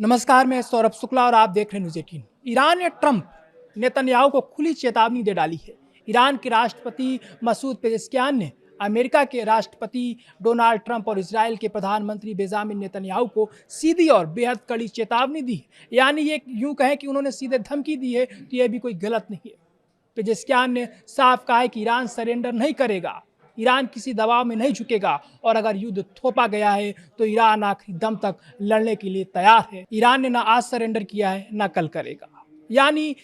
नमस्कार, मैं सौरभ शुक्ला और आप देख रहे हैं न्यूज़ 18। ईरान ने ट्रंप नेतन्याहू को खुली चेतावनी दे डाली है। ईरान के राष्ट्रपति मसूद पेजेश्कियान ने अमेरिका के राष्ट्रपति डोनाल्ड ट्रंप और इजराइल के प्रधानमंत्री बेंजामिन नेतन्याहू को सीधी और बेहद कड़ी चेतावनी दी है। यानी ये यूं कहें कि उन्होंने सीधे धमकी दी है, तो यह भी कोई गलत नहीं है। पेजेश्कियान ने साफ कहा है कि ईरान सरेंडर नहीं करेगा, ईरान किसी दबाव में नहीं झुकेगा और अगर युद्ध थोपा गया है तो ईरान आखिरी दम तक लड़ने के लिए तैयार है। ईरान ने ना आज सरेंडर किया है ना कल करेगा। यानी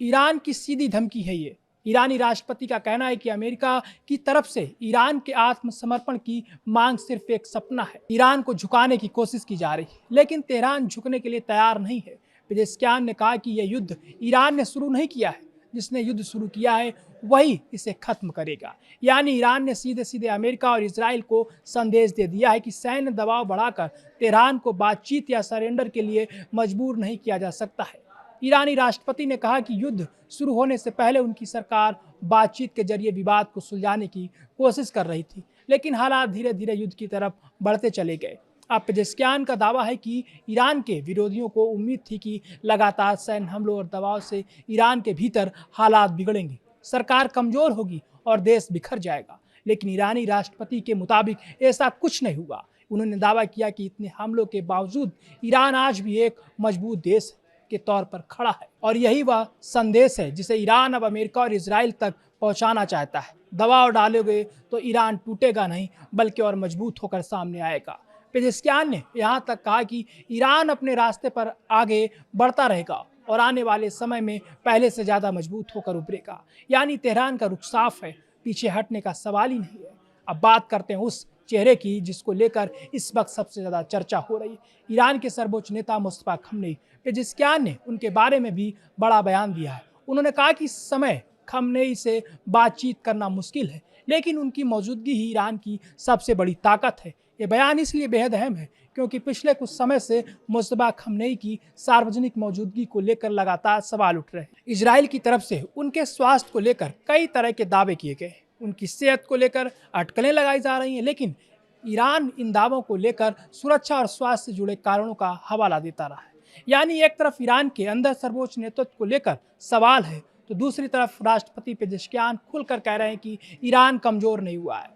ईरान की सीधी धमकी है ये। ईरानी राष्ट्रपति का कहना है कि अमेरिका की तरफ से ईरान के आत्मसमर्पण की मांग सिर्फ एक सपना है। ईरान को झुकाने की कोशिश की जा रही है, लेकिन तेहरान झुकने के लिए तैयार नहीं है। पेजेश्कियान ने कहा कि यह युद्ध ईरान ने शुरू नहीं किया है, जिसने युद्ध शुरू किया है वही इसे खत्म करेगा। यानी ईरान ने सीधे सीधे अमेरिका और इजराइल को संदेश दे दिया है कि सैन्य दबाव बढ़ाकर तेहरान को बातचीत या सरेंडर के लिए मजबूर नहीं किया जा सकता है। ईरानी राष्ट्रपति ने कहा कि युद्ध शुरू होने से पहले उनकी सरकार बातचीत के जरिए विवाद को सुलझाने की कोशिश कर रही थी, लेकिन हालात धीरे धीरे युद्ध की तरफ बढ़ते चले गए। अब पेजेश्कियान का दावा है कि ईरान के विरोधियों को उम्मीद थी कि लगातार सैन्य हमलों और दबाव से ईरान के भीतर हालात बिगड़ेंगे, सरकार कमजोर होगी और देश बिखर जाएगा। लेकिन ईरानी राष्ट्रपति के मुताबिक ऐसा कुछ नहीं हुआ। उन्होंने दावा किया कि इतने हमलों के बावजूद ईरान आज भी एक मजबूत देश के तौर पर खड़ा है और यही वह संदेश है जिसे ईरान अब अमेरिका और इजराइल तक पहुंचाना चाहता है। दबाव डालोगे तो ईरान टूटेगा नहीं, बल्कि और मजबूत होकर सामने आएगा। पेजेश्कियान ने यहाँ तक कहा कि ईरान अपने रास्ते पर आगे बढ़ता रहेगा और आने वाले समय में पहले से ज़्यादा मजबूत होकर उभरेगा। यानी तेहरान का रुख साफ है, पीछे हटने का सवाल ही नहीं है। अब बात करते हैं उस चेहरे की जिसको लेकर इस वक्त सबसे ज़्यादा चर्चा हो रही है। ईरान के सर्वोच्च नेता मुस्तफा खमनेई। पेजेश्कियान ने उनके बारे में भी बड़ा बयान दिया है। उन्होंने कहा कि इस समय खमनेई से बातचीत करना मुश्किल है, लेकिन उनकी मौजूदगी ही ईरान की सबसे बड़ी ताकत है। ये बयान इसलिए बेहद अहम है क्योंकि पिछले कुछ समय से मुस्तफा खमनेई की सार्वजनिक मौजूदगी को लेकर लगातार सवाल उठ रहे हैं। इजराइल की तरफ से उनके स्वास्थ्य को लेकर कई तरह के दावे किए गए, उनकी सेहत को लेकर अटकलें लगाई जा रही हैं, लेकिन ईरान इन दावों को लेकर सुरक्षा और स्वास्थ्य से जुड़े कारणों का हवाला देता रहा है। यानी एक तरफ ईरान के अंदर सर्वोच्च नेतृत्व को लेकर सवाल है, तो दूसरी तरफ राष्ट्रपति पेजेश्कियान खुलकर कह रहे हैं कि ईरान कमजोर नहीं हुआ है,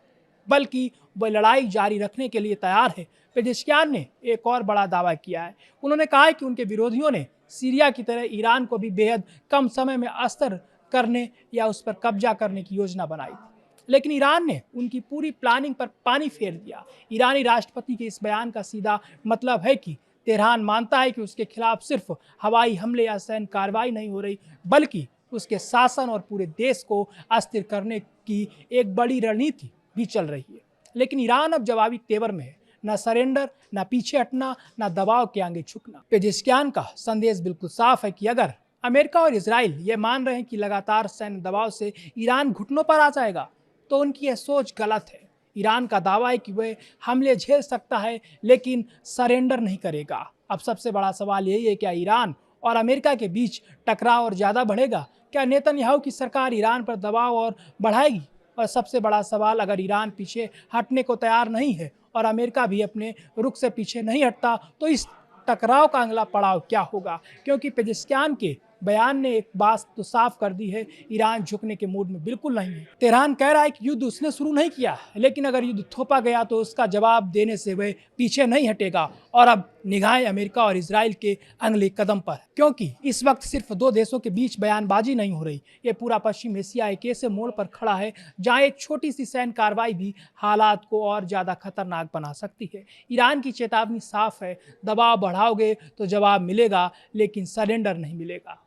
बल्कि वह लड़ाई जारी रखने के लिए तैयार है। पेजेश्कियान ने एक और बड़ा दावा किया है। उन्होंने कहा है कि उनके विरोधियों ने सीरिया की तरह ईरान को भी बेहद कम समय में अस्त्र करने या उस पर कब्जा करने की योजना बनाई थी, लेकिन ईरान ने उनकी पूरी प्लानिंग पर पानी फेर दिया। ईरानी राष्ट्रपति के इस बयान का सीधा मतलब है कि तेहरान मानता है कि उसके खिलाफ सिर्फ हवाई हमले या सैन्य कार्रवाई नहीं हो रही, बल्कि उसके शासन और पूरे देश को अस्थिर करने की एक बड़ी रणनीति भी चल रही है। लेकिन ईरान अब जवाबी तेवर में है, ना सरेंडर, ना पीछे हटना, ना दबाव के आगे झुकना। पेजेश्कियान का संदेश बिल्कुल साफ है कि अगर अमेरिका और इजराइल ये मान रहे हैं कि लगातार सैन्य दबाव से ईरान घुटनों पर आ जाएगा, तो उनकी यह सोच गलत है। ईरान का दावा है कि वह हमले झेल सकता है, लेकिन सरेंडर नहीं करेगा। अब सबसे बड़ा सवाल यही है, क्या ईरान और अमेरिका के बीच टकराव और ज़्यादा बढ़ेगा? क्या नेतन्याहू की सरकार ईरान पर दबाव और बढ़ाएगी? और सबसे बड़ा सवाल, अगर ईरान पीछे हटने को तैयार नहीं है और अमेरिका भी अपने रुख से पीछे नहीं हटता, तो इस टकराव का अगला पड़ाव क्या होगा? क्योंकि पेजेश्कियान के बयान ने एक बात तो साफ कर दी है, ईरान झुकने के मूड में बिल्कुल नहीं है। तेहरान कह रहा है कि युद्ध उसने शुरू नहीं किया, लेकिन अगर युद्ध थोपा गया तो उसका जवाब देने से वह पीछे नहीं हटेगा। और अब निगाहें अमेरिका और इजराइल के अगले कदम पर, क्योंकि इस वक्त सिर्फ दो देशों के बीच बयानबाजी नहीं हो रही, ये पूरा पश्चिम एशिया एक ऐसे मोड़ पर खड़ा है जहां एक छोटी सी सैन्य कार्रवाई भी हालात को और ज़्यादा खतरनाक बना सकती है। ईरान की चेतावनी साफ है, दबाव बढ़ाओगे तो जवाब मिलेगा, लेकिन सरेंडर नहीं मिलेगा।